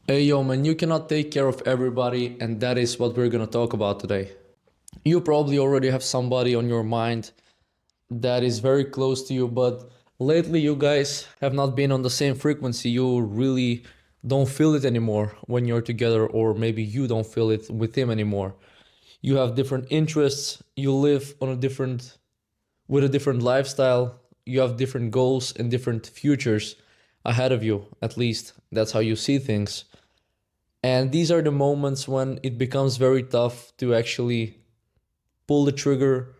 Hey yo man, you cannot take care of everybody, and that is what we're gonna talk about today. You probably already have somebody on your mind that is very close to you, but lately you guys have not been on the same frequency. You really don't feel it anymore when you're together, or maybe you don't feel it with him anymore. You have different interests, you live on a different with a different lifestyle, you have different goals and different futures ahead of you. At least that's how you see things. And these are the moments when it becomes very tough to actually pull the trigger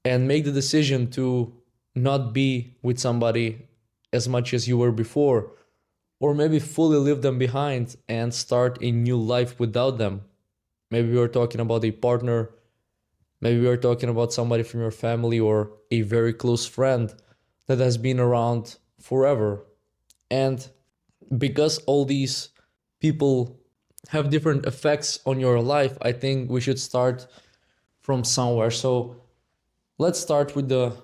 and make the decision to not be with somebody as much as you were before, or maybe fully leave them behind and start a new life without them. Maybe we're talking about a partner, maybe we're talking about somebody from your family or a very close friend that has been around forever. And because all these people have different effects on your life, I think we should start from somewhere. So let's start with the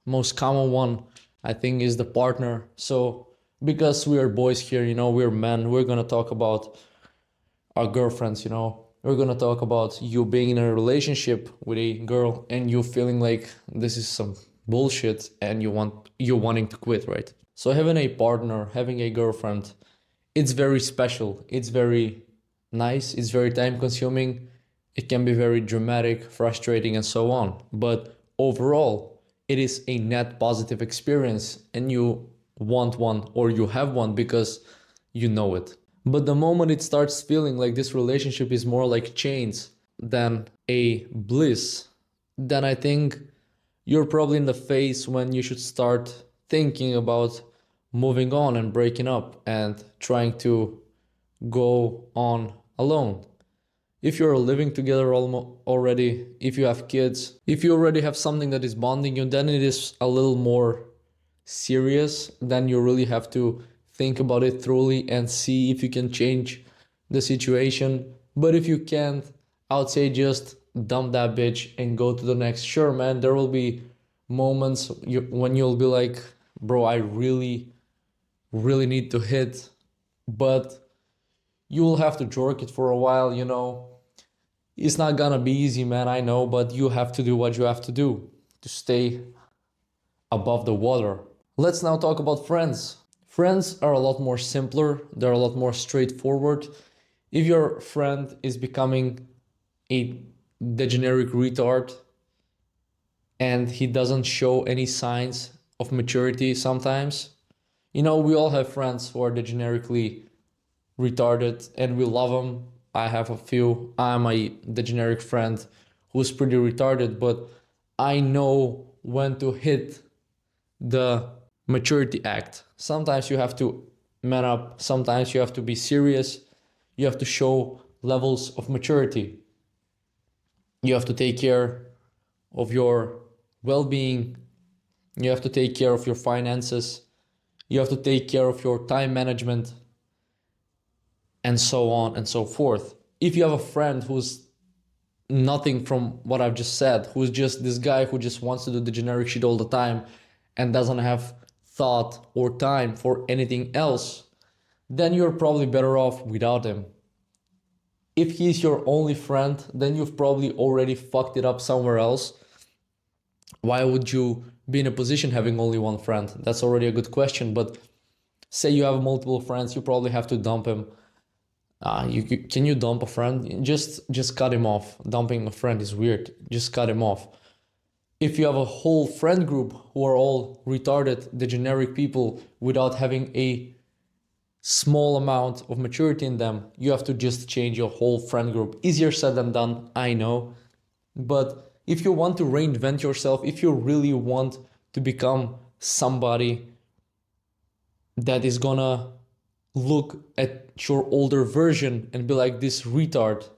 most common one, I think, is the partner. So because we are boys here, we're men, we're gonna talk about our girlfriends, We're gonna talk about you being in a relationship with a girl and you feeling like this is some bullshit and you're wanting to quit, right? So having a partner, having a girlfriend, it's very special. It's very nice. It's very time consuming. It can be very dramatic, frustrating, and so on. But overall, it is a net positive experience, and you want one or you have one because you know it. But the moment it starts feeling like this relationship is more like chains than a bliss, then I think you're probably in the phase when you should start thinking about moving on and breaking up and trying to go on alone. If you're living together already, if you have kids, if you already have something that is bonding you, then it is a little more serious. Then you really have to think about it thoroughly and see if you can change the situation. But if you can't, I would say just dump that bitch and go to the next. Sure, man, there will be moments when you'll be like, bro, I really need to hit, but you will have to jerk it for a while. It's not gonna be easy, man, I know, but you have to do what you have to do to stay above the water. Let's now talk about friends. Friends are a lot more simpler, they're a lot more straightforward. If your friend is becoming a degenerate retard and he doesn't show any signs of maturity sometimes, we all have friends who are degenerately retarded and we love them. I have a few. I'm a degenerate friend who's pretty retarded, but I know when to hit the maturity act. Sometimes you have to man up, sometimes you have to be serious, you have to show levels of maturity. You have to take care of your well being, you have to take care of your finances, you have to take care of your time management, and so on and so forth. If you have a friend who's nothing from what I've just said, who's just this guy who just wants to do the generic shit all the time and doesn't have thought or time for anything else, then you're probably better off without him. If he's your only friend, then you've probably already fucked it up somewhere else. Why would you be in a position having only one friend? That's already a good question, but say you have multiple friends, you probably have to dump him. Can you dump a friend? Just cut him off. Dumping a friend is weird. Just cut him off. If you have a whole friend group who are all retarded, degenerate people without having a small amount of maturity in them, you have to just change your whole friend group. Easier said than done, I know. But if you want to reinvent yourself, if you really want to become somebody that is gonna look at your older version and be like, this retard,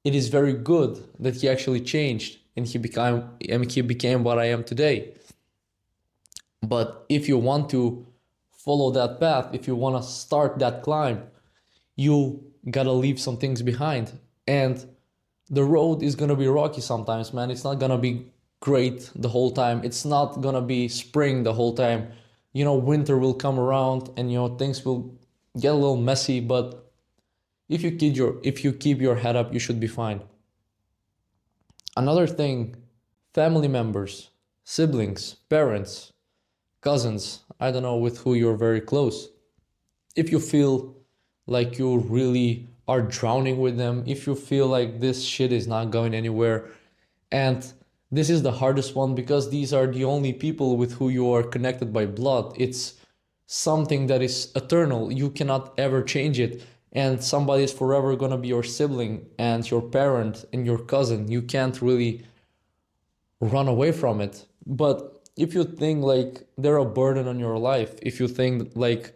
it is very good that he actually changed and he became what I am today. But if you want to follow that path, if you want to start that climb, you gotta leave some things behind. And the road is gonna be rocky sometimes, man. It's not gonna be great the whole time. It's not gonna be spring the whole time. Winter will come around and things will get a little messy, but If you keep your head up, you should be fine. Another thing, family members, siblings, parents, cousins, I don't know with who you're very close. If you feel like you really are drowning with them, if you feel like this shit is not going anywhere, and this is the hardest one because these are the only people with who you are connected by blood. It's something that is eternal. You cannot ever change it. And somebody is forever gonna be your sibling and your parent and your cousin. You can't really run away from it. But if you think like they're a burden on your life, if you think like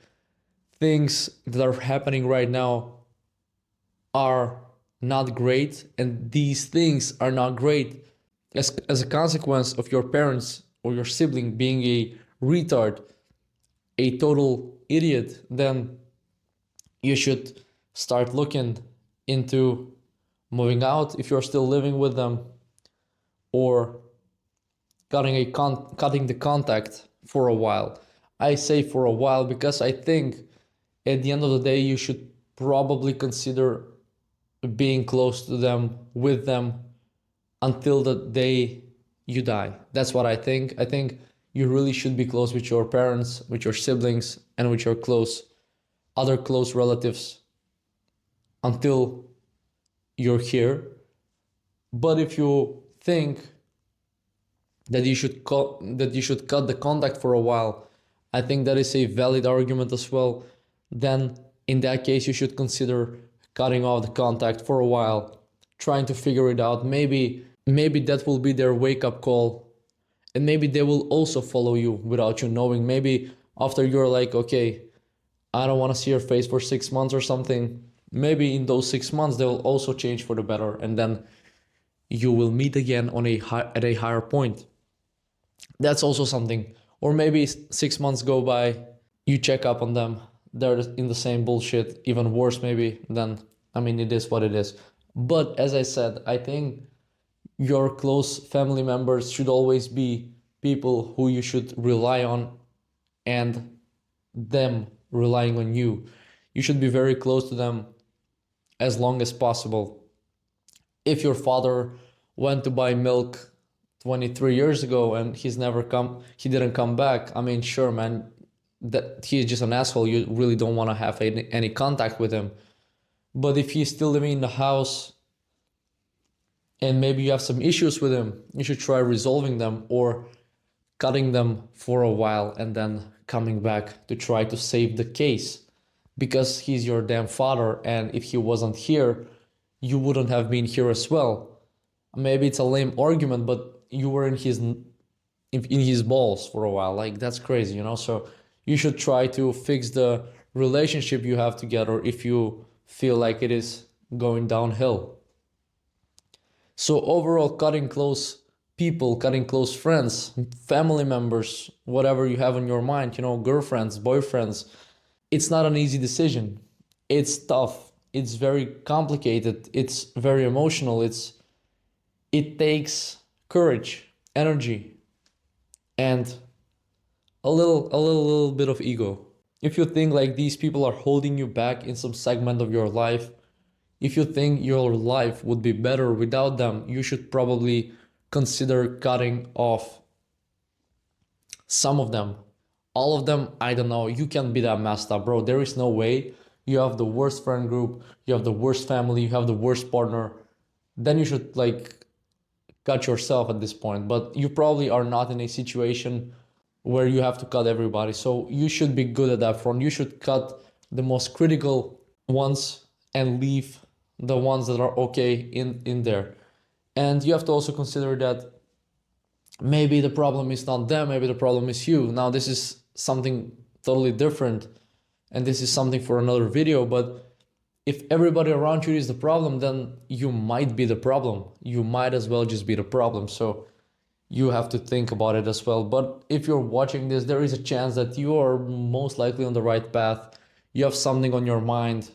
things that are happening right now are not great and these things are not great as a consequence of your parents or your sibling being a retard, a total idiot, then you should start looking into moving out if you're still living with them, or cutting the contact for a while. I say for a while because I think at the end of the day you should probably consider being close to them, with them, until the day you die. That's what I think. I think you really should be close with your parents, with your siblings, and with your other close relatives until you're here. But if you think that you should cut the contact for a while, I think that is a valid argument as well. Then in that case you should consider cutting off the contact for a while, trying to figure it out. Maybe that will be their wake-up call, and maybe they will also follow you without you knowing. Maybe after you're like, okay, I don't want to see your face for 6 months or something, maybe in those 6 months they will also change for the better, and then you will meet again at a higher point. That's also something. Or maybe 6 months go by, you check up on them, they're in the same bullshit, even worse maybe. Then I mean, it is what it is. But as I said, I think your close family members should always be people who you should rely on, and them relying on you. You should be very close to them as long as possible. If your father went to buy milk 23 years ago and he didn't come back, I mean, sure, man, that he's just an asshole. You really don't want to have any contact with him. But if he's still living in the house and maybe you have some issues with him, you should try resolving them, or cutting them for a while and then coming back to try to save the case, because he's your damn father, and if he wasn't here, you wouldn't have been here as well. Maybe it's a lame argument, but you were in his balls for a while. Like, that's crazy, you know? So you should try to fix the relationship you have together if you feel like it is going downhill. So overall, cutting close people, cutting close friends, family members, whatever you have on your mind, you know, girlfriends, boyfriends, it's not an easy decision. It's tough. It's very complicated. It's very emotional. It takes courage, energy, and a little bit of ego. If you think like these people are holding you back in some segment of your life, if you think your life would be better without them, you should probably consider cutting off some of them. All of them, I don't know. You can't be that messed up, bro. There is no way. You have the worst friend group, you have the worst family, you have the worst partner. Then you should like cut yourself at this point. But you probably are not in a situation where you have to cut everybody. So you should be good at that front. You should cut the most critical ones and leave the ones that are okay in there. And you have to also consider that maybe the problem is not them, maybe the problem is you. Now this is something totally different, and this is something for another video, but if everybody around you is the problem, then you might be the problem. You might as well just be the problem. So you have to think about it as well. But if you're watching this, there is a chance that you are most likely on the right path. You have something on your mind,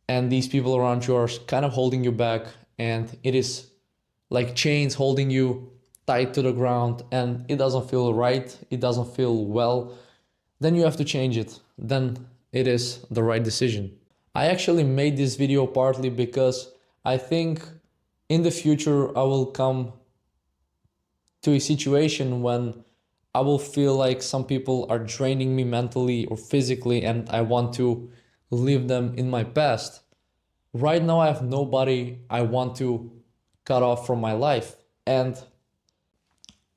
and these people around you are kind of holding you back, and it is like chains holding you tight to the ground, and it doesn't feel right, it doesn't feel well. Then you have to change it. Then it is the right decision. I actually made this video partly because I think in the future I will come to a situation when I will feel like some people are draining me mentally or physically and I want to leave them in my past. Right now, I have nobody I want to cut off from my life. And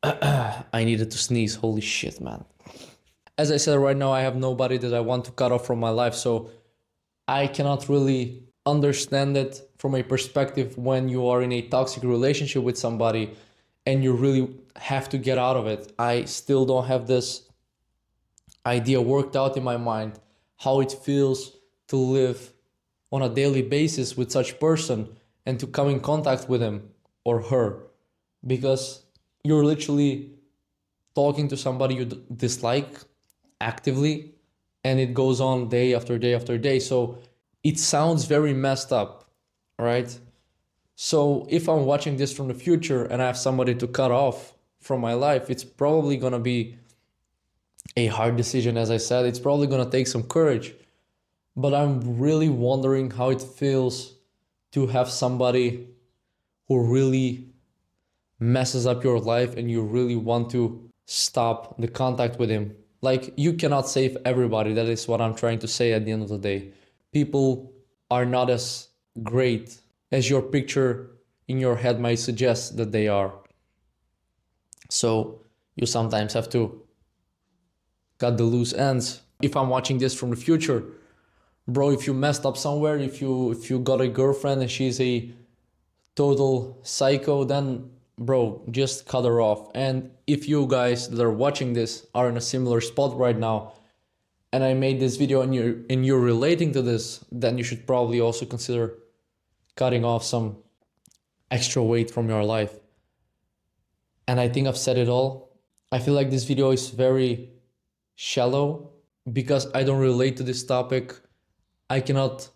I needed to sneeze. Holy shit, man. As I said, right now, I have nobody that I want to cut off from my life. So I cannot really understand it from a perspective when you are in a toxic relationship with somebody and you really have to get out of it. I still don't have this idea worked out in my mind how it feels to live on a daily basis with such person and to come in contact with him or her, because you're literally talking to somebody you dislike actively, and it goes on day after day after day. So it sounds very messed up, right? So if I'm watching this from the future and I have somebody to cut off from my life, it's probably going to be a hard decision. As I said, it's probably going to take some courage, but I'm really wondering how it feels to have somebody who really messes up your life and you really want to stop the contact with him. Like, you cannot save everybody. That is what I'm trying to say at the end of the day. People are not as great as your picture in your head might suggest that they are. So you sometimes have to cut the loose ends. If I'm watching this from the future, bro, if you messed up somewhere, if you got a girlfriend and she's a total psycho, then bro, just cut her off. And if you guys that are watching this are in a similar spot right now, and I made this video and you're relating to this, then you should probably also consider cutting off some extra weight from your life. And I think I've said it all. I feel like this video is very shallow because I don't relate to this topic. I cannot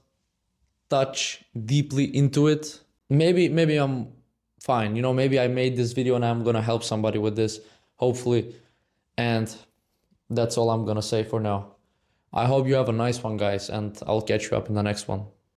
touch deeply into it. Maybe I'm fine. Maybe I made this video and I'm gonna help somebody with this, hopefully. And that's all I'm gonna say for now. I hope you have a nice one, guys, and I'll catch you up in the next one.